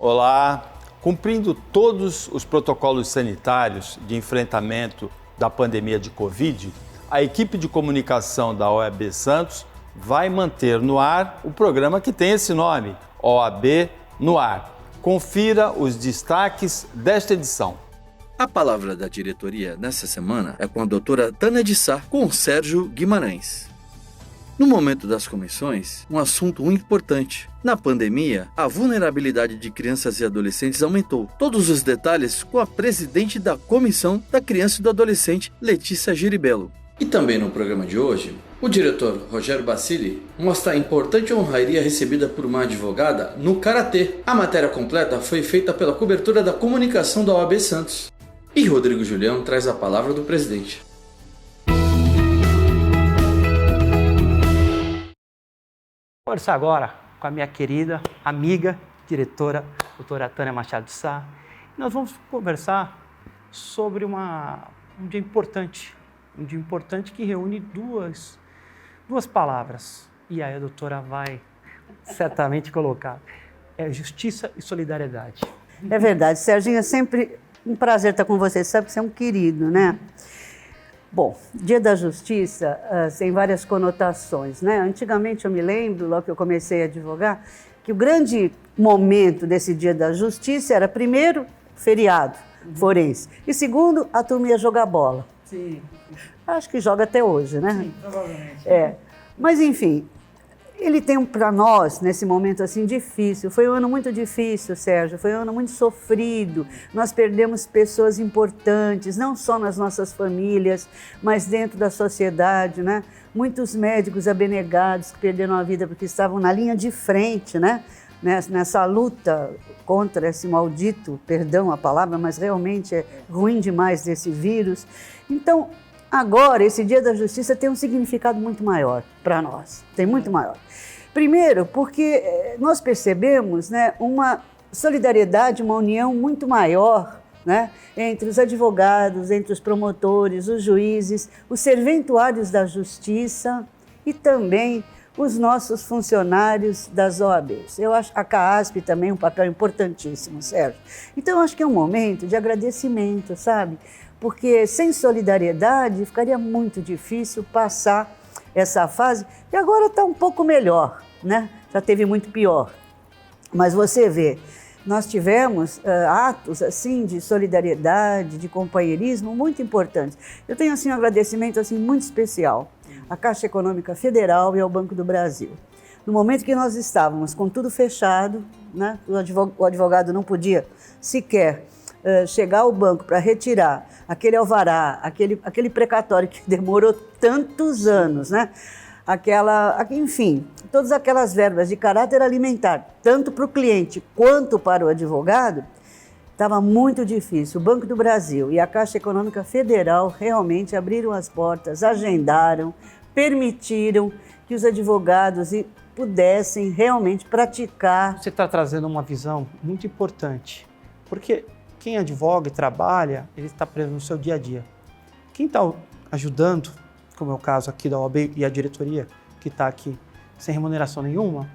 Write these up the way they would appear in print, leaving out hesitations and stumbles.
Olá. Cumprindo todos os protocolos sanitários de enfrentamento da pandemia de Covid, a equipe de comunicação da OAB Santos vai manter no ar o programa que tem esse nome, OAB no Ar. Confira os destaques desta edição. A palavra da diretoria nessa semana é com a doutora Tânia de Sá, com o Sérgio Guimarães. No momento das comissões, um assunto muito importante. Na pandemia, a vulnerabilidade de crianças e adolescentes aumentou. Todos os detalhes com a presidente da Comissão da Criança e do Adolescente, Letícia Giribello. E também no programa de hoje, o diretor Rogério Bacilli mostra a importante honraria recebida por uma advogada no Karatê. A matéria completa foi feita pela cobertura da comunicação da OAB Santos. E Rodrigo Julião traz a palavra do presidente. Vou conversar agora com a minha querida amiga, diretora, doutora Tânia Machado de Sá. Nós vamos conversar sobre um dia importante que reúne duas palavras. E aí a doutora vai certamente colocar, é justiça e solidariedade. É verdade, Serginho, é sempre um prazer estar com você, sabe que você é um querido, né? Bom, Dia da Justiça tem várias conotações, né? Antigamente eu me lembro, logo que eu comecei a advogar, que o grande momento desse Dia da Justiça era, primeiro, feriado forense, e segundo, a turma ia jogar bola. Sim. Acho que joga até hoje, né? Sim, provavelmente. Mas enfim, ele tem para nós, nesse momento assim difícil, foi um ano muito difícil, Sérgio, foi um ano muito sofrido, nós perdemos pessoas importantes, não só nas nossas famílias, mas dentro da sociedade, né? Muitos médicos abnegados que perderam a vida porque estavam na linha de frente, né? Nessa luta contra esse maldito, perdão a palavra, mas realmente é ruim demais desse vírus. Então, agora, esse Dia da Justiça tem um significado muito maior para nós, tem muito maior. Primeiro, porque nós percebemos, né, uma solidariedade, uma união muito maior, né, entre os advogados, entre os promotores, os juízes, os serventuários da justiça e também os nossos funcionários das OABs. Eu acho a CAASP também um papel importantíssimo, Sérgio. Então, eu acho que é um momento de agradecimento, sabe? Porque sem solidariedade ficaria muito difícil passar essa fase, e agora está um pouco melhor, né? Já teve muito pior. Mas você vê, nós tivemos atos assim de solidariedade, de companheirismo muito importantes. Eu tenho assim um agradecimento assim muito especial à Caixa Econômica Federal e ao Banco do Brasil. No momento que nós estávamos com tudo fechado, né? O advogado não podia sequer chegar ao banco para retirar aquele alvará, aquele precatório que demorou tantos anos, né? Enfim, todas aquelas verbas de caráter alimentar, tanto para o cliente quanto para o advogado, estava muito difícil. O Banco do Brasil e a Caixa Econômica Federal realmente abriram as portas, agendaram, permitiram que os advogados pudessem realmente praticar. Você está trazendo uma visão muito importante, porque quem advoga e trabalha, ele está preso no seu dia a dia. Quem está ajudando, como é o caso aqui da OAB e a diretoria, que está aqui sem remuneração nenhuma,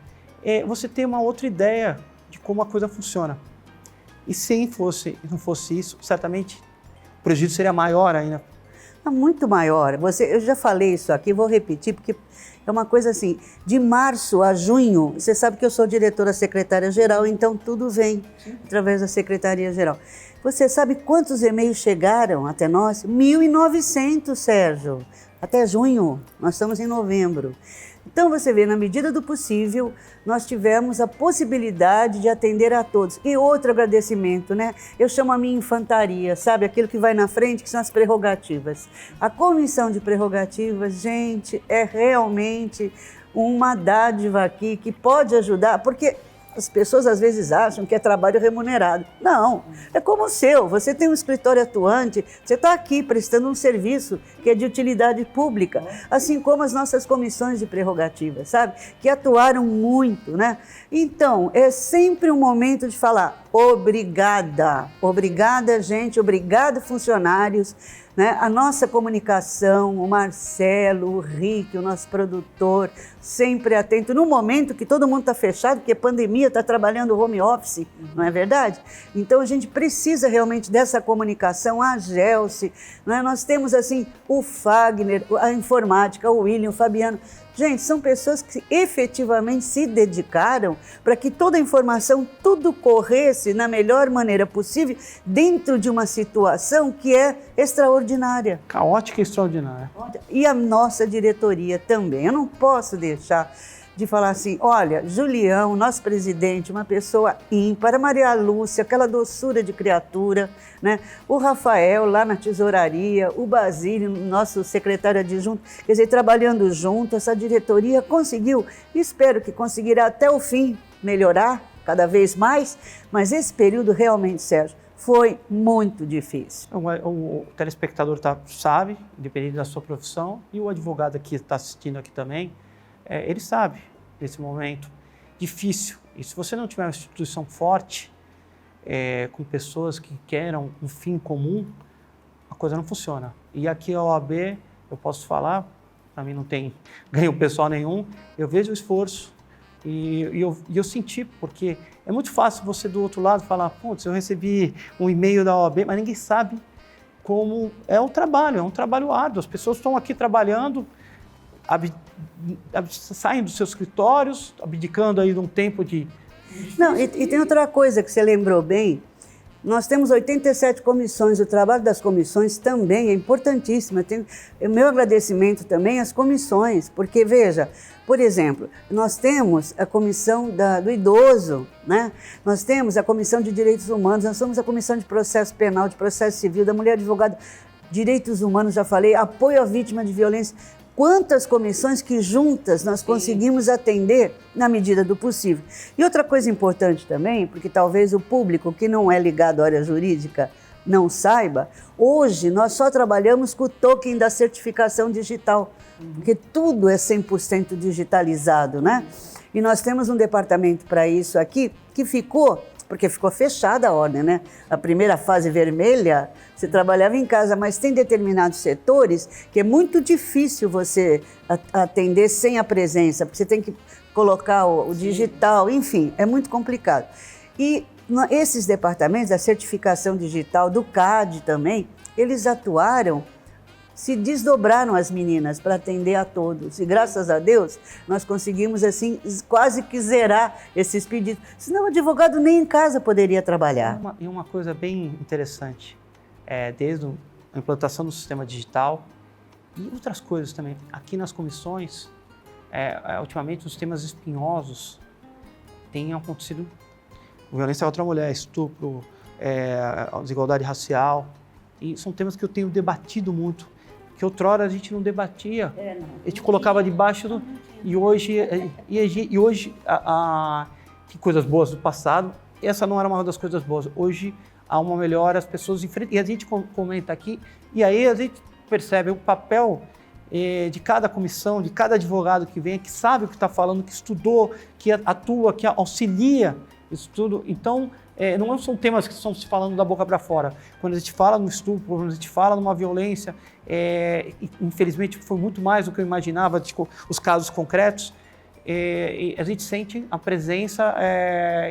você tem uma outra ideia de como a coisa funciona. E se não fosse isso, certamente o prejuízo seria maior ainda. Muito maior. Eu já falei isso aqui, vou repetir, porque é uma coisa assim, de março a junho, você sabe que eu sou diretora secretária-geral, então tudo vem através da secretaria-geral. Você sabe quantos e-mails chegaram até nós? 1.900, Sérgio, até junho, nós estamos em novembro. Então você vê, na medida do possível, nós tivemos a possibilidade de atender a todos. E outro agradecimento, né? Eu chamo a minha infantaria, sabe? Aquilo que vai na frente, que são as prerrogativas. A comissão de prerrogativas, gente, é realmente uma dádiva aqui que pode ajudar, porque as pessoas às vezes acham que é trabalho remunerado. Não, é como o seu. Você tem um escritório atuante, você está aqui prestando um serviço que é de utilidade pública, assim como as nossas comissões de prerrogativas, sabe? Que atuaram muito, né? Então, é sempre um momento de falar obrigada. Obrigada, gente. Obrigado, funcionários. Né? A nossa comunicação, o Marcelo, o Rick, o nosso produtor, sempre atento. No momento que todo mundo está fechado, porque a pandemia diretoria está trabalhando home office, não é verdade? Então a gente precisa realmente dessa comunicação, a Gelsi, não é? Nós temos assim o Fagner, a informática, o William, o Fabiano. Gente, são pessoas que efetivamente se dedicaram para que toda a informação, tudo corresse na melhor maneira possível dentro de uma situação que é extraordinária. Caótica e extraordinária. E a nossa diretoria também. Eu não posso deixar de falar assim, olha, Julião, nosso presidente, uma pessoa ímpar, a Maria Lúcia, aquela doçura de criatura, né? O Rafael lá na tesouraria, o Basílio, nosso secretário adjunto, quer dizer, trabalhando junto, essa diretoria conseguiu, espero que conseguirá até o fim melhorar cada vez mais, mas esse período realmente, Sérgio, foi muito difícil. O telespectador sabe, independente da sua profissão, e o advogado que está assistindo aqui também, ele sabe desse momento difícil. E se você não tiver uma instituição forte, com pessoas que queiram um fim comum, a coisa não funciona. E aqui a OAB, eu posso falar, para mim não tem ganho pessoal nenhum, eu vejo o esforço e eu senti, porque é muito fácil você do outro lado falar, putz, eu recebi um e-mail da OAB, mas ninguém sabe como é um trabalho árduo. As pessoas estão aqui trabalhando, saem dos seus escritórios, abdicando aí de um tempo de... Não, e tem outra coisa que você lembrou bem, nós temos 87 comissões, o trabalho das comissões também é importantíssimo. O meu agradecimento também às comissões, porque veja, por exemplo, nós temos a comissão do idoso, né? Nós temos a comissão de direitos humanos, nós temos a comissão de processo penal, de processo civil, da mulher advogada, direitos humanos, já falei, apoio à vítima de violência. Quantas comissões que juntas nós conseguimos atender na medida do possível. E outra coisa importante também, porque talvez o público que não é ligado à área jurídica não saiba, hoje nós só trabalhamos com o token da certificação digital, porque tudo é 100% digitalizado, né? E nós temos um departamento para isso aqui que porque ficou fechada a ordem, né? A primeira fase vermelha, você trabalhava em casa, mas tem determinados setores que é muito difícil você atender sem a presença, porque você tem que colocar o digital, enfim, é muito complicado. E esses departamentos, a certificação digital, do CAD também, eles atuaram, se desdobraram as meninas para atender a todos. E graças a Deus, nós conseguimos assim quase que zerar esses pedidos. Senão o advogado nem em casa poderia trabalhar. E uma coisa bem interessante, desde a implantação do sistema digital e outras coisas também. Aqui nas comissões, ultimamente os temas espinhosos têm acontecido. Violência contra a mulher, estupro, desigualdade racial. E são temas que eu tenho debatido muito. Que outrora a gente não debatia, a gente colocava debaixo do... E hoje, que coisas boas do passado, essa não era uma das coisas boas. Hoje há uma melhora, as pessoas enfrentam, e a gente comenta aqui, e aí a gente percebe o papel de cada comissão, de cada advogado que vem, que sabe o que está falando, que estudou, que atua, que auxilia isso tudo. Então, não são temas que estão se falando da boca para fora. Quando a gente fala no estupro, quando a gente fala numa violência, infelizmente foi muito mais do que eu imaginava, os casos concretos, a gente sente a presença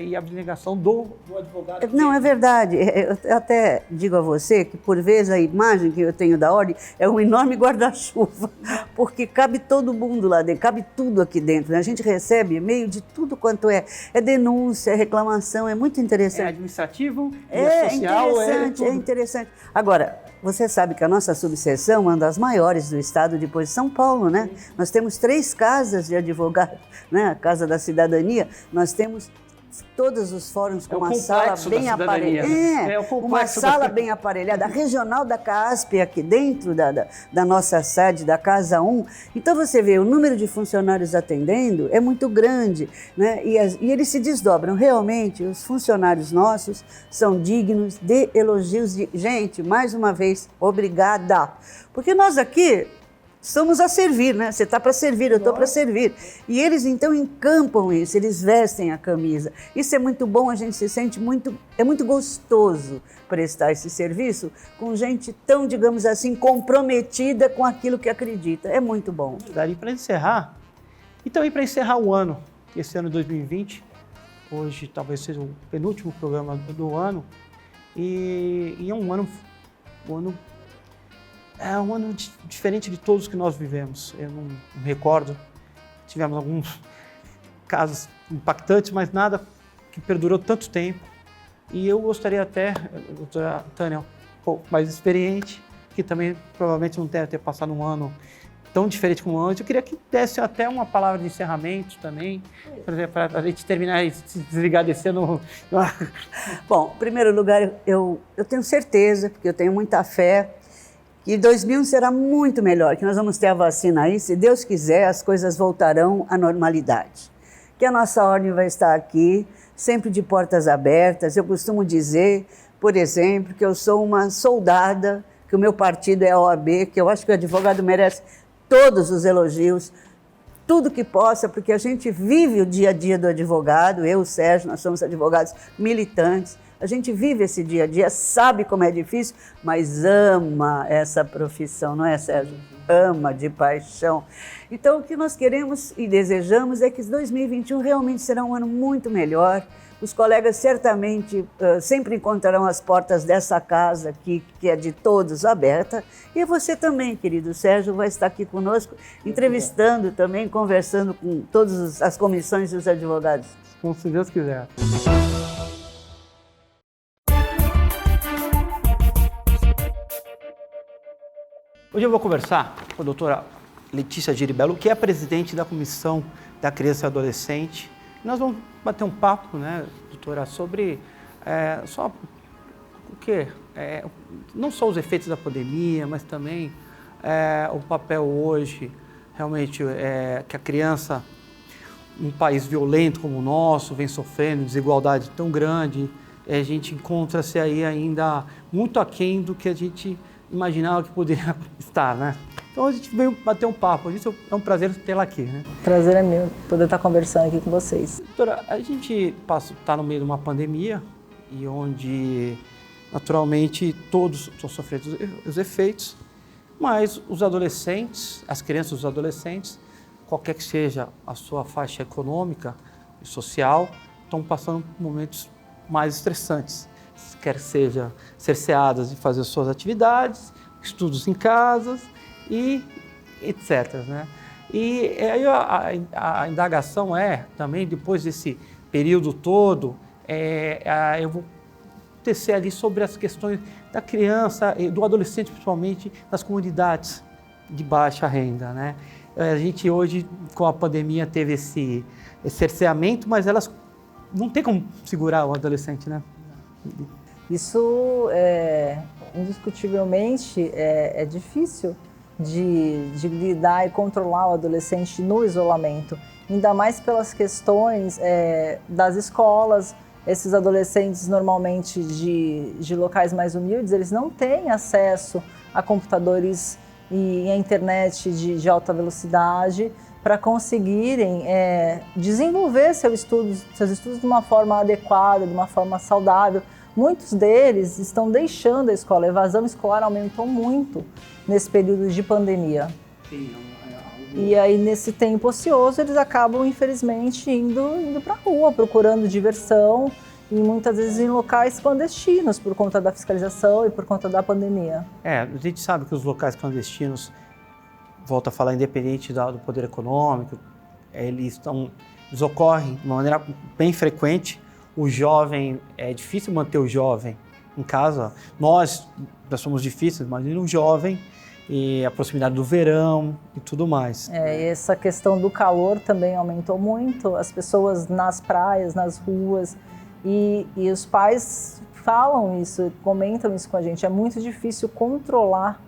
e a abnegação do advogado. Não, é verdade. Eu até digo a você que, por vezes, a imagem que eu tenho da ordem é um enorme guarda-chuva, porque cabe todo mundo lá dentro, cabe tudo aqui dentro, né? A gente recebe e-mail de tudo quanto é denúncia, é reclamação, é muito interessante. É administrativo, é social, é interessante. Agora, você sabe que a nossa subseção é uma das maiores do estado, depois de São Paulo, né? Nós temos 3 casas de advogados, né? A Casa da Cidadania, nós temos todos os fóruns com uma sala bem aparelhada. Uma sala bem aparelhada, a regional da CASP aqui dentro da nossa sede, da Casa 1. Então você vê, o número de funcionários atendendo é muito grande, né? E eles se desdobram. Realmente, os funcionários nossos são dignos de elogios. Gente, mais uma vez, obrigada. Porque nós aqui estamos a servir, né? Você está para servir, eu estou para servir. E eles, então, encampam isso, eles vestem a camisa. Isso é muito bom, a gente se sente é muito gostoso prestar esse serviço com gente tão, digamos assim, comprometida com aquilo que acredita. É muito bom. Daria para encerrar, e também para encerrar o ano, esse ano de 2020, Hoje talvez seja o penúltimo programa do ano e é um ano diferente de todos que nós vivemos. Eu não me recordo, tivemos alguns casos impactantes, mas nada que perdurou tanto tempo. E eu gostaria até, a doutora Tânia, um pouco mais experiente, que também provavelmente não deve ter passado um ano tão diferente como antes. Eu queria que desse até uma palavra de encerramento também, para a gente terminar e se desligar desse ano. Bom, em primeiro lugar, eu tenho certeza, porque eu tenho muita fé, que 2000 será muito melhor, que nós vamos ter a vacina aí, se Deus quiser, as coisas voltarão à normalidade. Que a nossa ordem vai estar aqui, sempre de portas abertas. Eu costumo dizer, por exemplo, que eu sou uma soldada, que o meu partido é a OAB, que eu acho que o advogado merece todos os elogios, tudo que possa, porque a gente vive o dia a dia do advogado, eu, o Sérgio, nós somos advogados militantes, a gente vive esse dia a dia, sabe como é difícil, mas ama essa profissão, não é, Sérgio? Ama de paixão. Então, o que nós queremos e desejamos é que 2021 realmente será um ano muito melhor. Os colegas certamente sempre encontrarão as portas dessa casa aqui, que é de todos, aberta. E você também, querido Sérgio, vai estar aqui conosco, entrevistando também, conversando com todas as comissões e os advogados. Como se Deus quiser. Hoje eu vou conversar com a doutora Letícia Giribello, que é a presidente da Comissão da Criança e Adolescente. Nós vamos bater um papo, né, doutora, sobre só o quê? Não só os efeitos da pandemia, mas também o papel hoje, realmente, que a criança, um país violento como o nosso, vem sofrendo desigualdade tão grande, a gente encontra-se aí ainda muito aquém do que a gente imaginava que poderia estar, né? Então a gente veio bater um papo, isso é um prazer tê-la aqui, né? Prazer é meu poder estar conversando aqui com vocês. Doutora, a gente está no meio de uma pandemia e onde naturalmente todos estão sofrendo os efeitos, mas os adolescentes, as crianças e os adolescentes, qualquer que seja a sua faixa econômica e social, estão passando por momentos mais estressantes, quer seja cerceadas de fazer suas atividades, estudos em casa e etc. Né? E aí a indagação também, depois desse período todo, eu vou tecer ali sobre as questões da criança e do adolescente, principalmente nas comunidades de baixa renda. Né? A gente hoje, com a pandemia, teve esse cerceamento, mas elas não tem como segurar o adolescente, né? Isso, indiscutivelmente, é difícil de lidar e controlar o adolescente no isolamento, ainda mais pelas questões das escolas. Esses adolescentes, normalmente de locais mais humildes, eles não têm acesso a computadores e a internet de alta velocidade para conseguirem desenvolver seus estudos de uma forma adequada, de uma forma saudável. Muitos deles estão deixando a escola, a evasão escolar aumentou muito nesse período de pandemia. Sim, E aí, nesse tempo ocioso, eles acabam, infelizmente, indo para a rua, procurando diversão, e muitas vezes em locais clandestinos, por conta da fiscalização e por conta da pandemia. A gente sabe que os locais clandestinos, volto a falar, independente do poder econômico, eles ocorrem de uma maneira bem frequente. O jovem, é difícil manter o jovem em casa. Nós somos difíceis, imagina um jovem e a proximidade do verão e tudo mais. Essa questão do calor também aumentou muito, as pessoas nas praias, nas ruas, e os pais falam isso, comentam isso com a gente. É muito difícil controlar,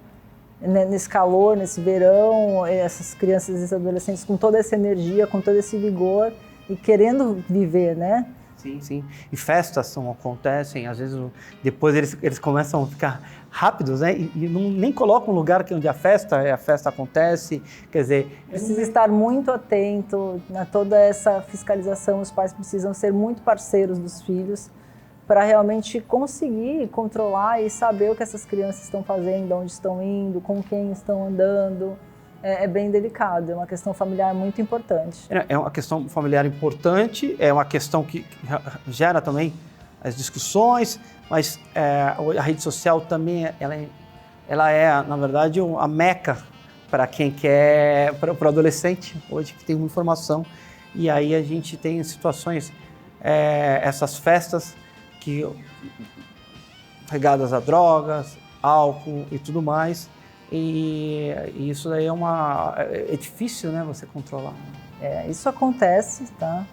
né, nesse calor, nesse verão, essas crianças e esses adolescentes com toda essa energia, com todo esse vigor e querendo viver, né? Sim, sim. E festas acontecem, às vezes depois eles começam a ficar rápidos, né? E nem colocam um lugar onde a festa acontece, quer dizer... Precisa estar muito atento a toda essa fiscalização, os pais precisam ser muito parceiros dos filhos para realmente conseguir controlar e saber o que essas crianças estão fazendo, onde estão indo, com quem estão andando. é bem delicado, é uma questão familiar muito importante. É uma questão familiar importante, é uma questão que gera também as discussões, mas a rede social também, ela é, na verdade, a meca para quem quer, para o adolescente, hoje que tem muita informação. E aí a gente tem situações, essas festas que regadas a drogas, álcool e tudo mais, e isso daí é difícil, né, você controlar. Isso acontece, tá?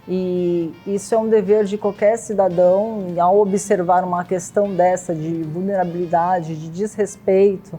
E isso é um dever de qualquer cidadão, ao observar uma questão dessa de vulnerabilidade, de desrespeito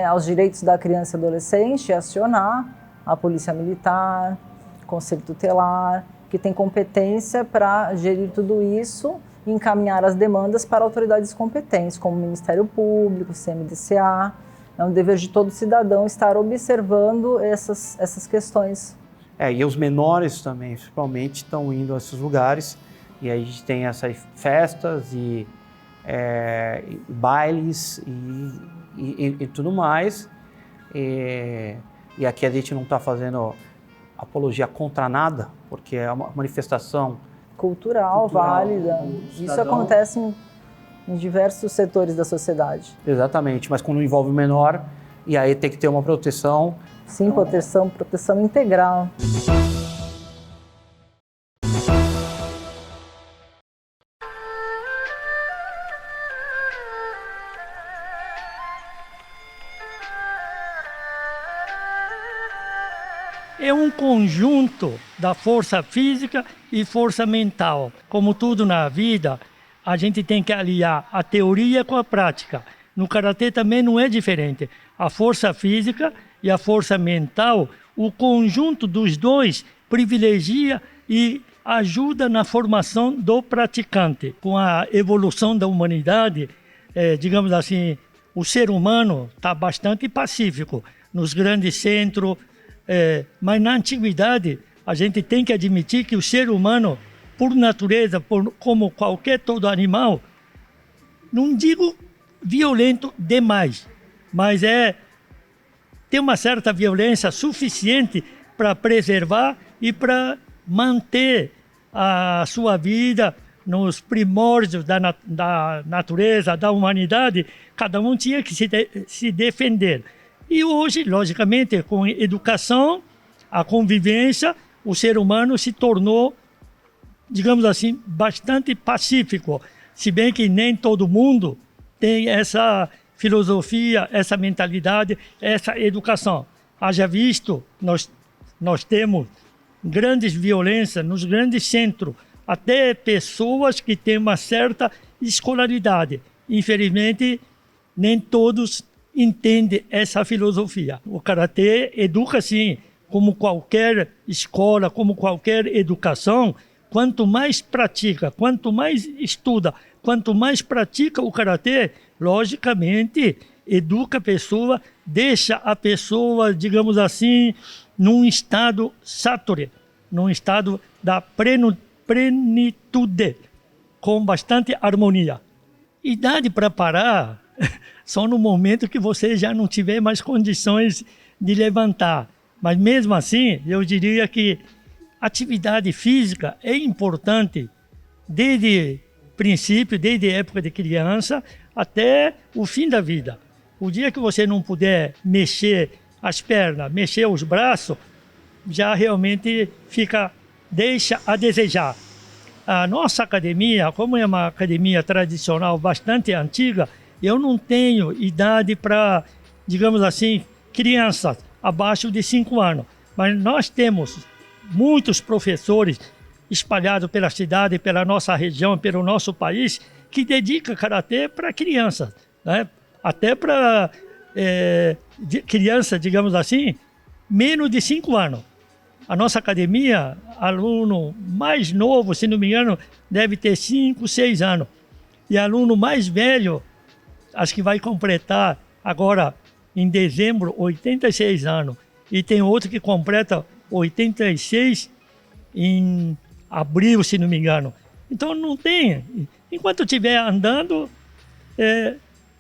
aos direitos da criança e adolescente, acionar a Polícia Militar, Conselho Tutelar, que tem competência para gerir tudo isso e encaminhar as demandas para autoridades competentes, como o Ministério Público, o CMDCA. É um dever de todo cidadão estar observando essas questões. E os menores também, principalmente, estão indo a esses lugares, e aí a gente tem essas festas e bailes e tudo mais. E aqui a gente não está fazendo apologia contra nada, porque é uma manifestação cultural válida. Isso acontece em diversos setores da sociedade. Exatamente, mas quando envolve o menor, e aí tem que ter uma proteção. Sim, proteção integral. É um conjunto da força física e força mental. Como tudo na vida, a gente tem que aliar a teoria com a prática. No karatê também não é diferente. A força física e a força mental, o conjunto dos dois privilegia e ajuda na formação do praticante. Com a evolução da humanidade, digamos assim, o ser humano está bastante pacífico nos grandes centros, mas na antiguidade a gente tem que admitir que o ser humano, por natureza, como qualquer todo animal, não digo violento demais, mas tem uma certa violência suficiente para preservar e para manter a sua vida nos primórdios da natureza, da humanidade. Cada um tinha que se defender. E hoje, logicamente, com a educação, a convivência, o ser humano se tornou, digamos assim, bastante pacífico. Se bem que nem todo mundo tem essa filosofia, essa mentalidade, essa educação. Haja visto, nós temos grandes violências nos grandes centros, até pessoas que têm uma certa escolaridade. Infelizmente, nem todos entende essa filosofia. O karatê educa sim, como qualquer escola, como qualquer educação. Quanto mais pratica, quanto mais estuda, quanto mais pratica o karatê, logicamente educa a pessoa, deixa a pessoa, digamos assim, num estado satori, num estado da plenitude, com bastante harmonia. Idade para parar só no momento que você já não tiver mais condições de levantar. Mas mesmo assim, eu diria que atividade física é importante desde princípio, desde a época de criança até o fim da vida. O dia que você não puder mexer as pernas, mexer os braços, já realmente deixa a desejar. A nossa academia, como é uma academia tradicional bastante antiga, eu não tenho idade para, digamos assim, crianças abaixo de 5 anos. Mas nós temos muitos professores espalhados pela cidade, pela nossa região, pelo nosso país, que dedicam karatê para crianças, né? Até para criança, digamos assim, menos de 5 anos. A nossa academia, aluno mais novo, se não me engano, deve ter 5, 6 anos. E aluno mais velho, acho que vai completar agora em dezembro 86 anos. E tem outro que completa 86 em abril, se não me engano. Então não tem. Enquanto estiver andando,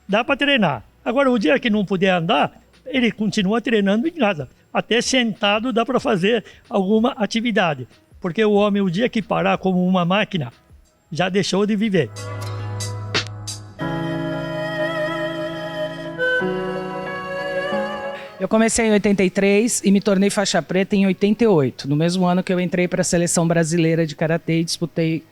dá para treinar. Agora, o dia que não puder andar, ele continua treinando em casa. Até sentado dá para fazer alguma atividade. Porque o homem, o dia que parar como uma máquina, já deixou de viver. Eu comecei em 83 e me tornei faixa preta em 88, no mesmo ano que eu entrei para a seleção brasileira de karatê e disputei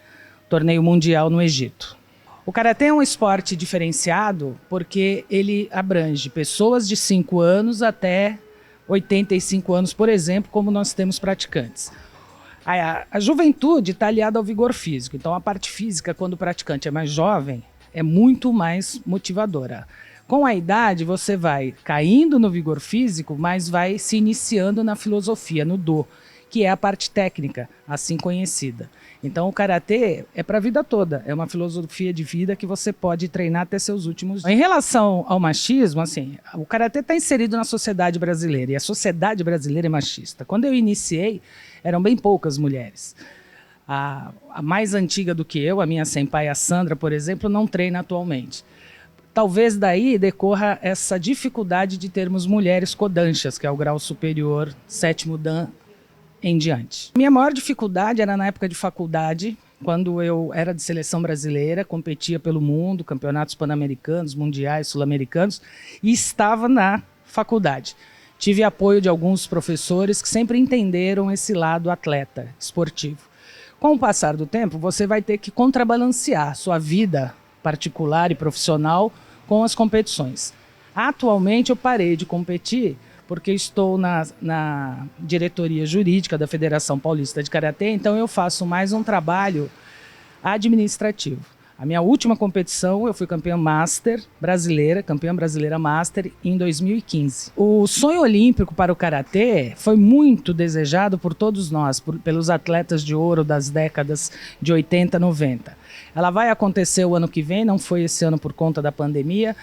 o torneio mundial no Egito. O karatê é um esporte diferenciado porque ele abrange pessoas de 5 anos até 85 anos, por exemplo, como nós temos praticantes. A juventude está aliada ao vigor físico, então a parte física, quando o praticante é mais jovem, é muito mais motivadora. Com a idade, você vai caindo no vigor físico, mas vai se iniciando na filosofia, no Do, que é a parte técnica, assim conhecida. Então, o karatê é para a vida toda, é uma filosofia de vida que você pode treinar até seus últimos dias. Em relação ao machismo, assim, o karatê está inserido na sociedade brasileira, e a sociedade brasileira é machista. Quando eu iniciei, eram bem poucas mulheres. A mais antiga do que eu, a minha senpai, a Sandra, por exemplo, não treina atualmente. Talvez daí decorra essa dificuldade de termos mulheres kodanshas, que é o grau superior, 7º Dan em diante. Minha maior dificuldade era na época de faculdade, quando eu era de seleção brasileira, competia pelo mundo, campeonatos pan-americanos, mundiais, sul-americanos, e estava na faculdade. Tive apoio de alguns professores que sempre entenderam esse lado atleta, esportivo. Com o passar do tempo, você vai ter que contrabalancear sua vida particular e profissional com as competições. Atualmente eu parei de competir porque estou na diretoria jurídica da Federação Paulista de Karatê, então eu faço mais um trabalho administrativo. A minha última competição, eu fui campeã brasileira master em 2015. O sonho olímpico para o karatê foi muito desejado por todos nós, pelos atletas de ouro das décadas de 80, 90. Ela vai acontecer o ano que vem, não foi esse ano por conta da pandemia,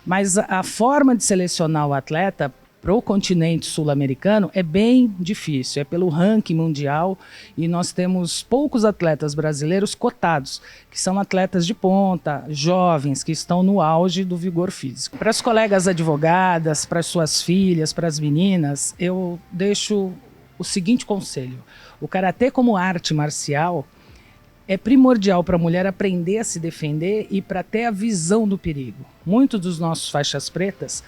mas a forma de selecionar o atleta para o continente sul-americano é bem difícil, é pelo ranking mundial, e nós temos poucos atletas brasileiros cotados, que são atletas de ponta, jovens, que estão no auge do vigor físico. Para as colegas advogadas, para as suas filhas, para as meninas, eu deixo o seguinte conselho: o karatê como arte marcial é primordial para a mulher aprender a se defender e para ter a visão do perigo. Muitos dos nossos faixas pretas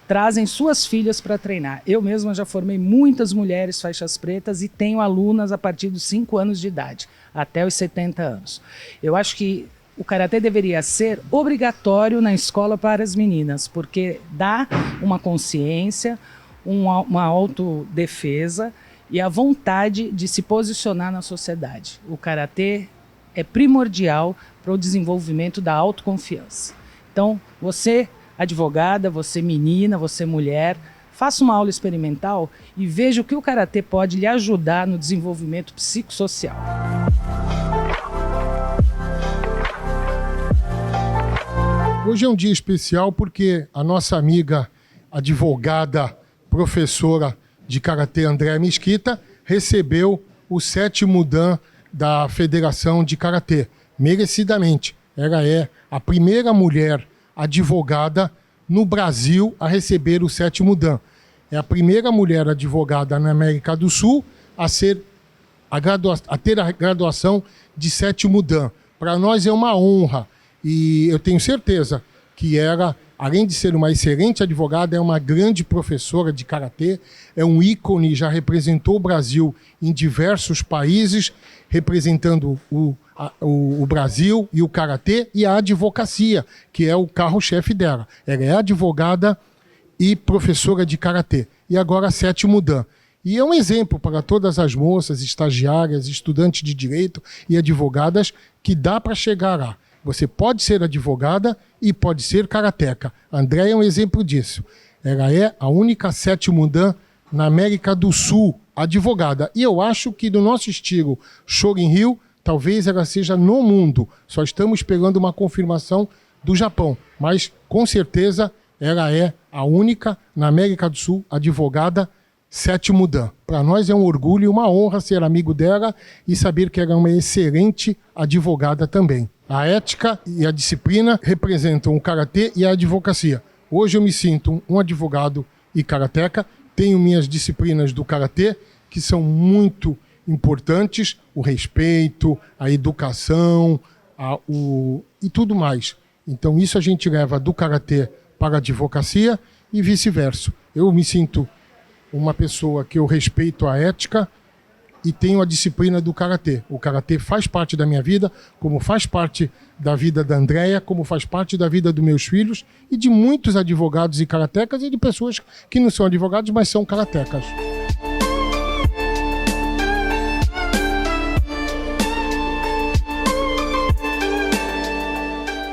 trazem suas filhas para treinar. Eu mesma já formei muitas mulheres faixas pretas e tenho alunas a partir dos 5 anos de idade, até os 70 anos. Eu acho que o karatê deveria ser obrigatório na escola para as meninas, porque dá uma consciência, uma autodefesa e a vontade de se posicionar na sociedade. O karatê é primordial para o desenvolvimento da autoconfiança. Então, você advogada, você menina, você mulher, faça uma aula experimental e veja o que o karatê pode lhe ajudar no desenvolvimento psicossocial. Hoje é um dia especial porque a nossa amiga, advogada, professora de karatê Andréa Mesquita recebeu o 7º Dan da Federação de Karatê, merecidamente. Ela é a primeira mulher advogada no Brasil a receber o 7º Dan. É a primeira mulher advogada na América do Sul a ter a graduação de 7º Dan. Para nós é uma honra e eu tenho certeza que ela, além de ser uma excelente advogada, é uma grande professora de karatê, é um ícone, já representou o Brasil em diversos países, representando o Brasil e o karatê e a advocacia, que é o carro-chefe dela. Ela é advogada e professora de karatê. E agora 7º Dan. E é um exemplo para todas as moças, estagiárias, estudantes de direito e advogadas que dá para chegar lá. Você pode ser advogada e pode ser karateca. A Andréa é um exemplo disso. Ela é a única 7º Dan na América do Sul advogada. E eu acho que do nosso estilo Shorin-ryu, talvez ela seja no mundo. Só estamos pegando uma confirmação do Japão. Mas, com certeza, ela é a única na América do Sul advogada 7º Dan. Para nós é um orgulho e uma honra ser amigo dela e saber que ela é uma excelente advogada também. A ética e a disciplina representam o karatê e a advocacia. Hoje eu me sinto um advogado e karateca. Tenho minhas disciplinas do karatê, que são muito importantes, o respeito, a educação e tudo mais. Então isso a gente leva do karatê para a advocacia e vice-versa. Eu me sinto uma pessoa que eu respeito a ética e tenho a disciplina do karatê. O karatê faz parte da minha vida, como faz parte da vida da Andréia, como faz parte da vida dos meus filhos e de muitos advogados e karatecas e de pessoas que não são advogados, mas são karatecas.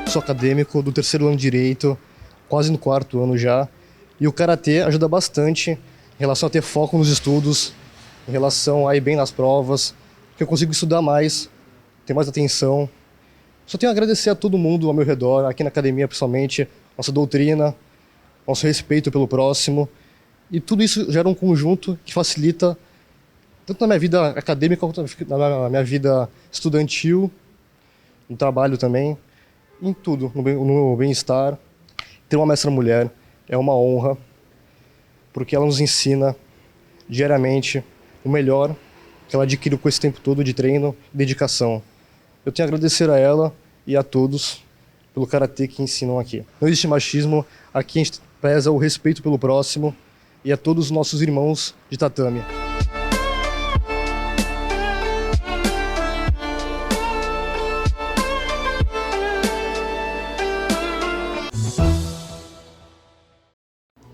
Sou acadêmico do 3º ano de Direito, quase no 4º ano já, e o karatê ajuda bastante em relação a ter foco nos estudos, em relação a ir bem nas provas, que eu consigo estudar mais, ter mais atenção. Só tenho a agradecer a todo mundo ao meu redor, aqui na academia principalmente, nossa doutrina, nosso respeito pelo próximo, e tudo isso gera um conjunto que facilita, tanto na minha vida acadêmica quanto na minha vida estudantil, no trabalho também, em tudo, no bem-estar. Ter uma mestra mulher é uma honra, porque ela nos ensina diariamente o melhor que ela adquiriu com esse tempo todo de treino e dedicação. Eu tenho a agradecer a ela e a todos pelo karatê que ensinam aqui. Não existe machismo, aqui a gente preza o respeito pelo próximo e a todos os nossos irmãos de tatame.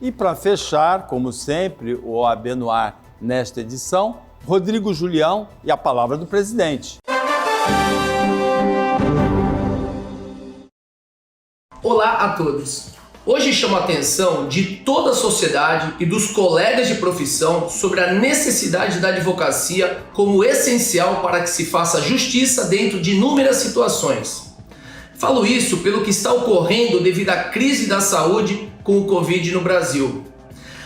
E para fechar, como sempre, o OAB no ar nesta edição, Rodrigo Julião e a palavra do presidente. Olá a todos. Hoje chamo a atenção de toda a sociedade e dos colegas de profissão sobre a necessidade da advocacia como essencial para que se faça justiça dentro de inúmeras situações. Falo isso pelo que está ocorrendo devido à crise da saúde com o Covid no Brasil.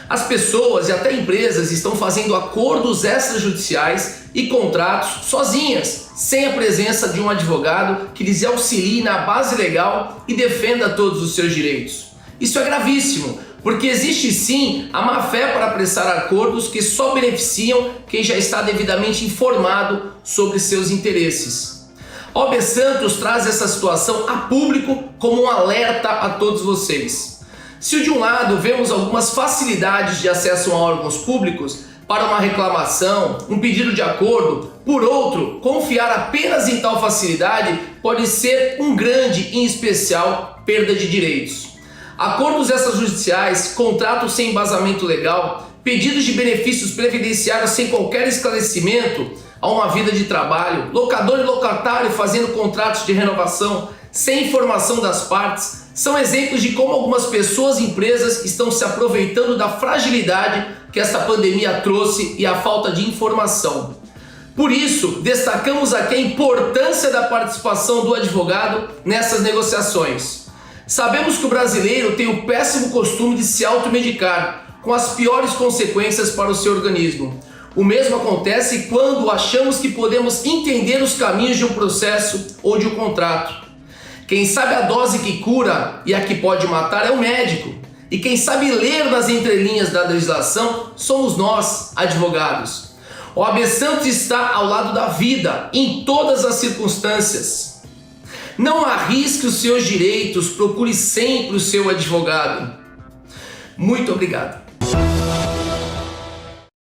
As pessoas e até empresas estão fazendo acordos extrajudiciais e contratos sozinhas, sem a presença de um advogado que lhes auxilie na base legal e defenda todos os seus direitos. Isso é gravíssimo, porque existe sim a má-fé para apressar acordos que só beneficiam quem já está devidamente informado sobre seus interesses. A OAB Santos traz essa situação a público como um alerta a todos vocês. Se de um lado vemos algumas facilidades de acesso a órgãos públicos para uma reclamação, um pedido de acordo, por outro, confiar apenas em tal facilidade pode ser um grande e em especial perda de direitos. Acordos extrajudiciais, contratos sem embasamento legal, pedidos de benefícios previdenciários sem qualquer esclarecimento a uma vida de trabalho, locador e locatário fazendo contratos de renovação sem informação das partes, são exemplos de como algumas pessoas e empresas estão se aproveitando da fragilidade que esta pandemia trouxe e a falta de informação. Por isso, destacamos aqui a importância da participação do advogado nessas negociações. Sabemos que o brasileiro tem o péssimo costume de se automedicar, com as piores consequências para o seu organismo. O mesmo acontece quando achamos que podemos entender os caminhos de um processo ou de um contrato. Quem sabe a dose que cura e a que pode matar é o médico. E quem sabe ler nas entrelinhas da legislação somos nós, advogados. O OAB Santos está ao lado da vida, em todas as circunstâncias. Não arrisque os seus direitos, procure sempre o seu advogado. Muito obrigado.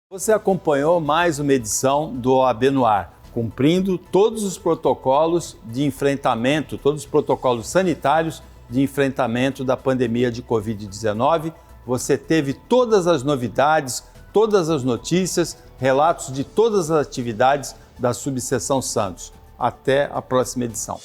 Você acompanhou mais uma edição do OAB no ar, cumprindo todos os protocolos de enfrentamento, todos os protocolos sanitários de enfrentamento da pandemia de Covid-19. Você teve todas as novidades, todas as notícias, relatos de todas as atividades da Subseção Santos. Até a próxima edição.